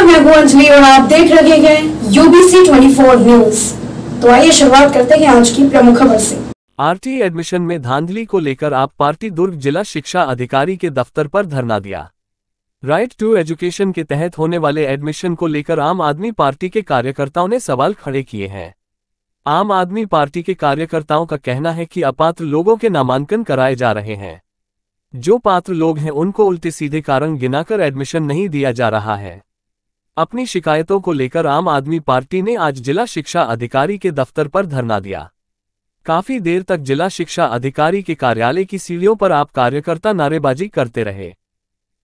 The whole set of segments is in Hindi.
मैं हूं अंजलि और आप देख रहे हैं यूबीसी 24 न्यूज। तो आइए शुरुआत करते हैं आज की प्रमुख खबर से। आरटी एडमिशन में धांधली को लेकर आप पार्टी दुर्ग जिला शिक्षा अधिकारी के दफ्तर पर धरना दिया। राइट टू एजुकेशन के तहत होने वाले एडमिशन को लेकर आम आदमी पार्टी के कार्यकर्ताओं ने सवाल खड़े किए हैं। आम आदमी पार्टी के कार्यकर्ताओं का कहना है कि अपात्र लोगों के नामांकन कराए जा रहे हैं। जो पात्र लोग हैं उनको उल्टे सीधे कारण गिनाकर एडमिशन नहीं दिया जा रहा है। अपनी शिकायतों को लेकर आम आदमी पार्टी ने आज जिला शिक्षा अधिकारी के दफ्तर पर धरना दिया। काफी देर तक जिला शिक्षा अधिकारी के कार्यालय की सीढ़ियों पर आप कार्यकर्ता नारेबाजी करते रहे।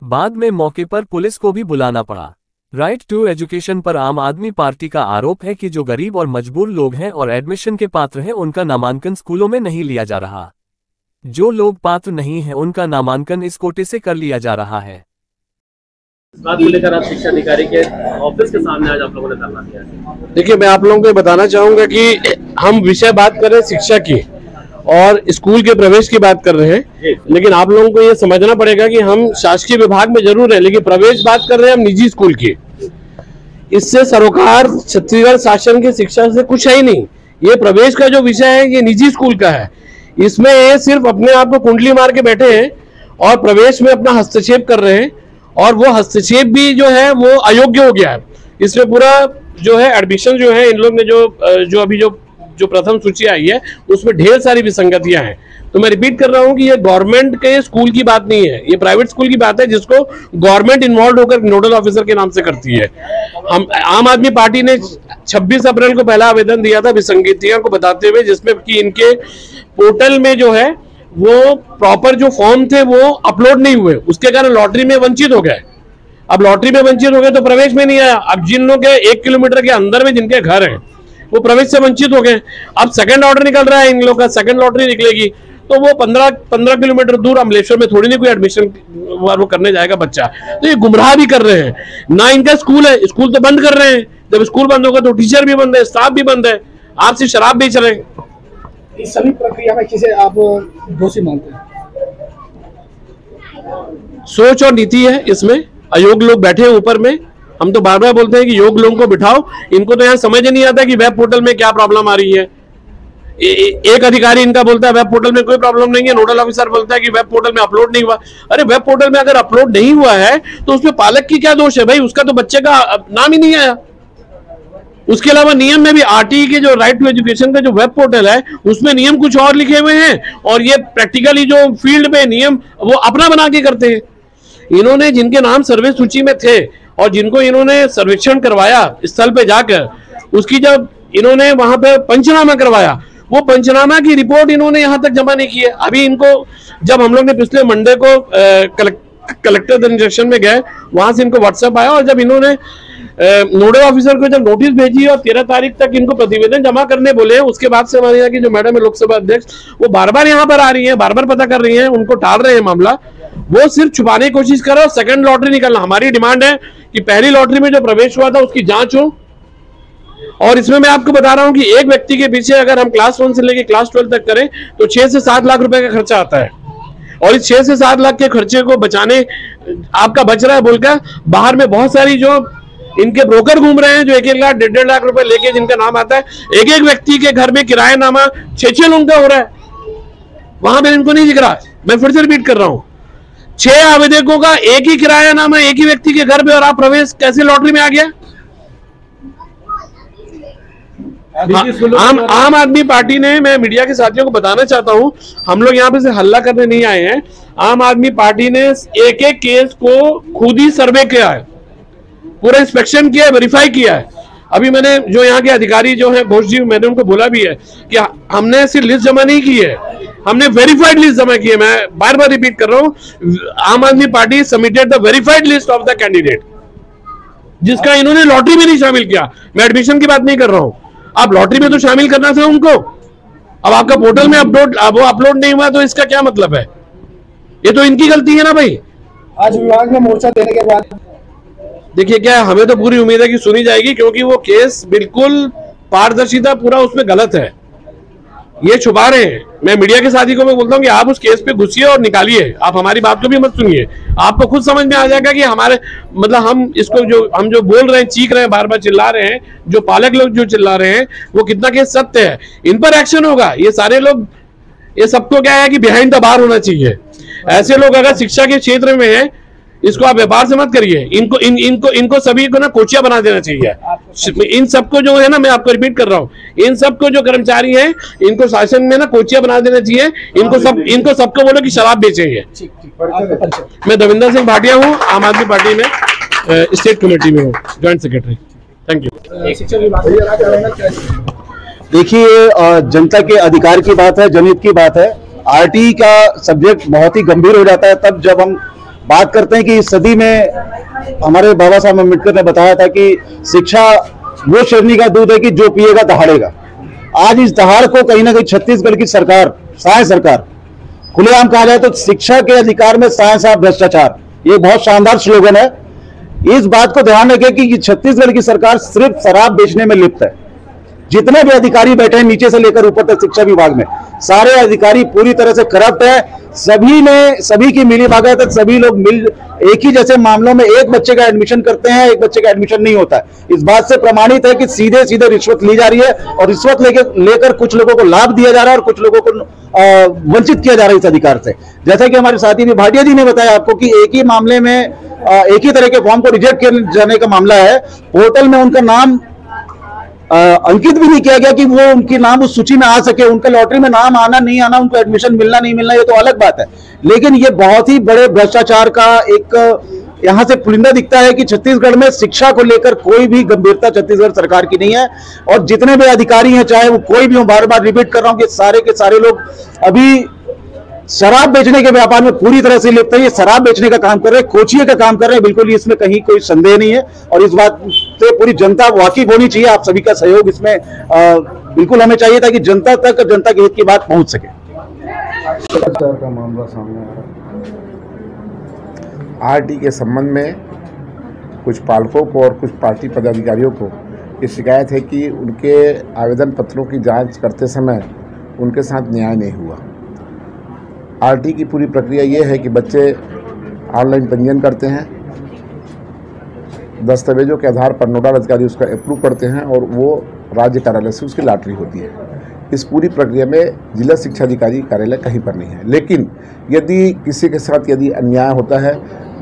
बाद में मौके पर पुलिस को भी बुलाना पड़ा। राइट टू एजुकेशन पर आम आदमी पार्टी का आरोप है कि जो गरीब और मजबूर लोग हैं और एडमिशन के पात्र हैं उनका नामांकन स्कूलों में नहीं लिया जा रहा। जो लोग पात्र नहीं हैं उनका नामांकन इस कोटे से कर लिया जा रहा है। इस बात को लेकर आप शिक्षा अधिकारी के ऑफिस के सामने आज आप लोगों ने धरना दिया है। देखिए, मैं आप लोगों को बताना चाहूंगा कि हम विषय बात कर रहे हैं शिक्षा की और स्कूल के प्रवेश की बात कर रहे हैं, लेकिन आप लोगों को ये समझना पड़ेगा कि हम शासकीय विभाग में जरूर है, लेकिन प्रवेश बात कर रहे हैं हम निजी स्कूल की। इससे सरोकार छत्तीसगढ़ शासन की शिक्षा से कुछ है ही नहीं। ये प्रवेश का जो विषय है ये निजी स्कूल का है। इसमें ये सिर्फ अपने आप को कुंडली मार के बैठे हैं और प्रवेश में अपना हस्तक्षेप कर रहे हैं, और वो हस्तक्षेप भी जो है वो अयोग्य हो गया है। इसमें पूरा जो है एडमिशन जो है इन लोग ने जो अभी जो प्रथम सूची आई है उसमें ढेर सारी विसंगतियां हैं। तो मैं रिपीट कर रहा हूं कि ये गवर्नमेंट के स्कूल की बात नहीं है, ये प्राइवेट स्कूल की बात है जिसको गवर्नमेंट इन्वॉल्व होकर नोडल ऑफिसर के नाम से करती है। हम आम आदमी पार्टी ने 26 अप्रैल को पहला आवेदन दिया था विसंगतियों को बताते हुए, जिसमें कि इनके पोर्टल में जो है वो प्रॉपर जो फॉर्म थे वो अपलोड नहीं हुए, उसके कारण लॉटरी में वंचित हो गए। अब लॉटरी में वंचित हो गए तो प्रवेश में नहीं आया। अब जिन लोग के 1 किलोमीटर के अंदर में जिनके घर हैं वो प्रवेश से वंचित हो गए। अब सेकंड ऑर्डर निकल रहा है, इन लोग का सेकंड लॉटरी निकलेगी तो वो 15 किलोमीटर दूर अमलेश्वर में थोड़ी नहीं कोई एडमिशन वो करने जाएगा बच्चा। तो ये गुमराह भी कर रहे हैं ना। इनका स्कूल है, स्कूल तो बंद कर रहे हैं। जब स्कूल बंद होगा तो टीचर भी बंद है, स्टाफ भी बंद है, आप सिर्फ शराब बेच रहे हैं। इस सभी प्रक्रिया में किसे आप दोषी मानते हैं? सोच और नीति है इसमें। अयोग्य लोग बैठे हैं ऊपर में। हम तो बार बार बोलते हैं कि योग्य लोगों को बिठाओ। इनको तो यहाँ समझ नहीं आता कि वेब पोर्टल में क्या प्रॉब्लम आ रही है। एक अधिकारी इनका बोलता है वेब पोर्टल में कोई प्रॉब्लम नहीं है, नोडल ऑफिसर बोलता है कि वेब पोर्टल में अपलोड नहीं हुआ। अरे वेब पोर्टल में अगर अपलोड नहीं हुआ है तो उसमें पालक की क्या दोष है भाई? उसका तो बच्चे का नाम ही नहीं आया। उसके अलावा नियम में भी आरटीई के जो राइट टू एजुकेशन का जो वेब पोर्टल है उसमें नियम कुछ और लिखे हुए हैं, और ये प्रैक्टिकली जो फील्ड में नियम वो अपना बना के करते हैं। इन्होंने जिनके नाम सर्वे सूची में थे और जिनको इन्होंने सर्वेक्षण करवाया स्थल पे जाकर, उसकी जब इन्होंने वहां पे पंचनामा करवाया, वो पंचनामा की रिपोर्ट इन्होंने यहां तक जमा नहीं की है। अभी इनको जब हम लोग ने पिछले मंडे को कलेक्टर डायरेक्शन में गए, वहां से इनको व्हाट्सएप आया, और जब इन्होंने नोडल ऑफिसर को जब नोटिस भेजी और 13 तारीख तक इनको प्रतिवेदन जमा करने बोले, उसके बाद से हमारे यहाँ की जो मैडम है लोकसभा अध्यक्ष, वो बार बार यहाँ पर आ रही है, बार बार पता कर रही है, उनको टाल रहे हैं मामला। वो सिर्फ छुपाने की कोशिश कर रहे हैं। सेकंड लॉटरी निकलना, हमारी डिमांड है कि पहली लॉटरी में जो प्रवेश हुआ था उसकी जांच हो। और इसमें मैं आपको बता रहा हूं कि एक व्यक्ति के पीछे अगर हम क्लास 1 से लेकर क्लास 12 तक करें तो 6 से 7 लाख रुपए का खर्चा आता है, और इस 6 से 7 लाख के खर्चे को बचाने आपका बच रहा है बोलकर बाहर में बहुत सारी जो इनके ब्रोकर घूम रहे हैं जो 1-1 लाख 1.5 लाख रुपए लेके जिनका नाम आता है। एक व्यक्ति के घर में किरायानामा 6 लोगों का हो रहा है, वहां पे इनको नहीं दिख रहा। मैं फिर से रिपीट कर रहा हूं, 6 आवेदकों का एक ही किरायानामा एक ही व्यक्ति के घर पे, और आप प्रवेश कैसे लॉटरी में आ गया? आम आदमी पार्टी ने, मैं मीडिया के साथियों को बताना चाहता हूं, हम लोग यहाँ पे से हल्ला करने नहीं आए हैं। आम आदमी पार्टी ने एक केस को खुद ही सर्वे किया है, पूरा इंस्पेक्शन किया है, वेरीफाई किया है। अभी मैंने जो यहाँ के अधिकारी जो है भोज जी, मैंने उनको बोला भी है कि हमने सिर्फ लिस्ट जमा नहीं की है, हमने वेरीफाइड लिस्ट जमा की है। मैं बार बार रिपीट कर रहा हूँ, आम आदमी party submitted the verified list of the candidate, जिसका इन्होंने लॉटरी में नहीं शामिल किया। मैं एडमिशन की बात नहीं कर रहा हूँ, आप लॉटरी में तो शामिल करना था उनको। अब आपका पोर्टल में अपलोड नहीं हुआ तो इसका क्या मतलब है? ये तो इनकी गलती है ना भाई। आज विभाग में मोर्चा देने के बाद देखिए, क्या हमें तो पूरी उम्मीद है कि सुनी जाएगी, क्योंकि वो केस बिल्कुल पारदर्शिता पूरा उसमें गलत है। ये छुपा रहे हैं। मैं मीडिया के साथी को मैं बोलता हूँ कि आप उस केस पे घुसिए और निकालिए, आप हमारी बात को भी मत सुनिए। आपको खुद समझ में आ जाएगा कि हमारे मतलब हम जो बोल रहे हैं, चीख रहे हैं, बार बार चिल्ला रहे हैं, जो पालक लोग जो चिल्ला रहे हैं, वो कितना केस सत्य है। इन पर एक्शन होगा। ये सारे लोग, ये सबको क्या है कि बिहाइंड द बार होना चाहिए। ऐसे लोग अगर शिक्षा के क्षेत्र में हैं, इसको आप व्यापार से मत करिए। इनको सभी को ना कोचिया बना देना चाहिए। इन सबको जो है ना, मैं आपको रिपीट कर रहा हूँ, इन सबको जो कर्मचारी हैं, इनको शासन में ना कोचिया बना देना चाहिए। इनको सबको बोलो कि शराब बेचेंगे। मैं दविंदर सिंह भाटिया हूँ, आम आदमी पार्टी में स्टेट कमेटी में हूँ, ज्वाइंट सेक्रेटरी। Thank you. शिक्षा विभाग देखिए, जनता के अधिकार की बात है, जनहित की बात है। आरटी का सब्जेक्ट बहुत ही गंभीर हो जाता है तब जब हम बात करते हैं कि इस सदी में हमारे बाबा साहब अम्बेडकर ने बताया था कि शिक्षा वो शेरनी का दूध है कि जो पिएगा दहाड़ेगा। आज इस दहाड़ को कहीं ना कहीं छत्तीसगढ़ की सरकार, साय सरकार, खुलेआम कहा जाए तो शिक्षा के अधिकार में साय साहब भ्रष्टाचार, ये बहुत शानदार स्लोगन है। इस बात को ध्यान रखें कि छत्तीसगढ़ की सरकार सिर्फ शराब बेचने में लिप्त है। जितने भी अधिकारी बैठे हैं नीचे से लेकर ऊपर तक शिक्षा विभाग में, सारे अधिकारी पूरी तरह से करप्ट है। सभी की मिलीभगत है। सभी लोग मिल एक ही जैसे मामलों में एक बच्चे का एडमिशन करते हैं, एक बच्चे का एडमिशन नहीं होता है। इस बात से प्रमाणित है कि सीधे सीधे रिश्वत ली जा रही है और रिश्वत लेकर कुछ लोगों को लाभ दिया जा रहा है और कुछ लोगों को वंचित किया जा रहा है इस अधिकार से। जैसा कि हमारे साथी भाटिया जी ने बताया आपको कि एक ही मामले में एक ही तरह के फॉर्म को रिजेक्ट किए जाने का मामला है। पोर्टल में उनका नाम अंकित भी नहीं किया गया कि वो उनके नाम उस सूची में आ सके। उनका लॉटरी में नाम आना नहीं आना, उनको एडमिशन मिलना नहीं मिलना, ये तो अलग बात है। लेकिन ये बहुत ही बड़े भ्रष्टाचार का एक यहां से पुलिंदा दिखता है कि छत्तीसगढ़ में शिक्षा को लेकर कोई भी गंभीरता छत्तीसगढ़ सरकार की नहीं है। और जितने भी अधिकारी हैं, चाहे वो कोई भी हो, बार बार रिपीट कर रहा हूं कि सारे के सारे लोग अभी शराब बेचने के व्यापार में पूरी तरह से लिप्त है। ये शराब बेचने का काम कर रहे हैं, कोचिए का काम कर रहे हैं, बिल्कुल इसमें कहीं कोई संदेह नहीं है। और इस बात से पूरी जनता वाकिफ होनी चाहिए। आप सभी का सहयोग इसमें बिल्कुल हमें चाहिए ताकि जनता तक, जनता के हित की बात पहुंच सके। का मामला सामने आ रहा है। आरटी के संबंध में कुछ पालकों को और कुछ पार्टी पदाधिकारियों को ये शिकायत है कि उनके आवेदन पत्रों की जांच करते समय उनके साथ न्याय नहीं हुआ। आरटी की पूरी प्रक्रिया ये है कि बच्चे ऑनलाइन पंजीयन करते हैं, दस्तावेजों के आधार पर नोडल अधिकारी उसका अप्रूव करते हैं और वो राज्य कार्यालय से उसकी लॉटरी होती है। इस पूरी प्रक्रिया में जिला शिक्षा अधिकारी कार्यालय कहीं पर नहीं है। लेकिन यदि किसी के साथ यदि अन्याय होता है,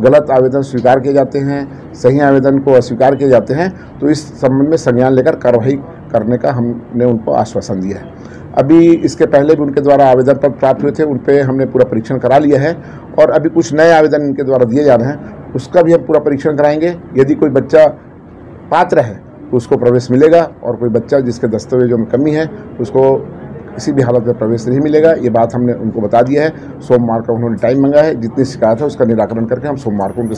गलत आवेदन स्वीकार किए जाते हैं, सही आवेदन को अस्वीकार किए जाते हैं, तो इस संबंध में संज्ञान लेकर कार्रवाई करने का हमने उनको आश्वासन दिया है। अभी इसके पहले भी उनके द्वारा आवेदन पत्र प्राप्त हुए थे, उन पर हमने पूरा परीक्षण करा लिया है और अभी कुछ नए आवेदन इनके द्वारा दिए जा रहे हैं, उसका भी हम पूरा परीक्षण कराएंगे। यदि कोई बच्चा पात्र है तो उसको प्रवेश मिलेगा और कोई बच्चा जिसके दस्तावेजों में कमी है उसको किसी भी हालत में प्रवेश नहीं मिलेगा। ये बात हमने उनको बता दिया है। सोमवार का उन्होंने टाइम मांगा है। जितनी शिकायत है उसका निराकरण करके हम सोमवार को उनके